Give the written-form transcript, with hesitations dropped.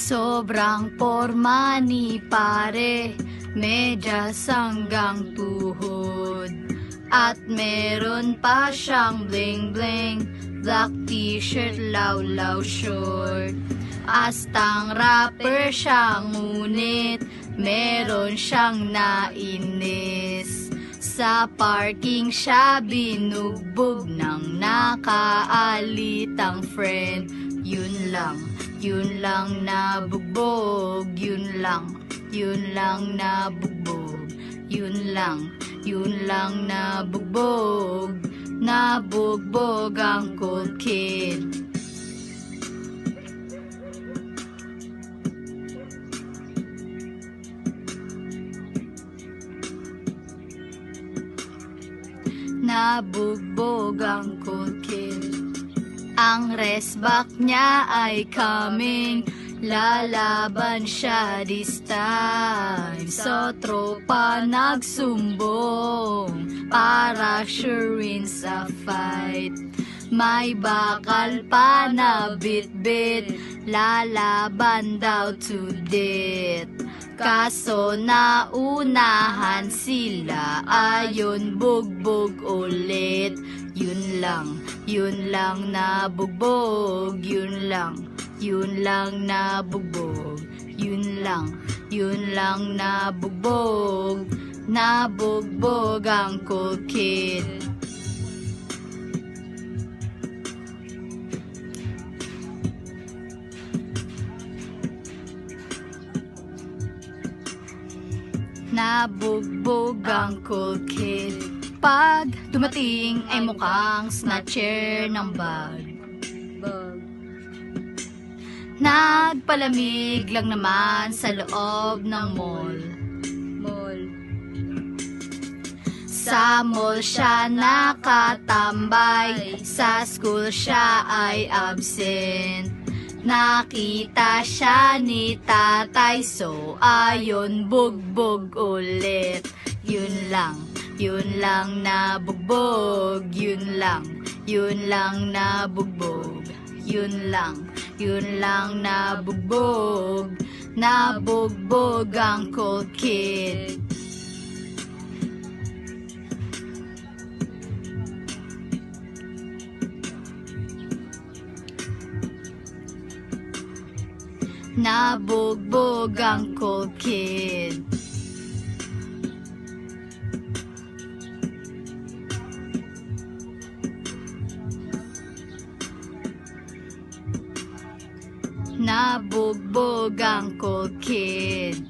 Sobrang porma ni pare, medyas hanggang tuhod. At meron pa siyang bling-bling, black t-shirt, law-law short. Astang rapper siya, ngunit meron siyang nainis. Sa parking siya binugbog ng nakaalitang friend. Yun lang nabugbog, yun lang nabugbog, yun lang nabugbog, nabugbog ang cool kid. Nabugbog ang cool kid. Ang resback niya ay coming, lalaban siya this time. So tropa nagsumbong, para sure win sa fight. May bakal pa na bit-bit, lalaban daw to death. Kaso naunahan sila, ayon bugbog ulit. Yun lang nabugbog, yun lang nabugbog, yun lang nabugbog, nabugbog ang cool kid. Nabugbog ang cool kid. Pag dumating ay mukhang snatcher ng bag. Nagpalamig lang naman sa loob ng mall. Sa mall siya nakatambay, sa school siya ay absent. Nakita siya ni tatay, so ayon bugbog ulit. Yun lang nabugbog, yun lang nabugbog, yun lang nabugbog, nabugbog ang cool kid. Nabugbog ang cool kid. Nabugbog ang cool kid.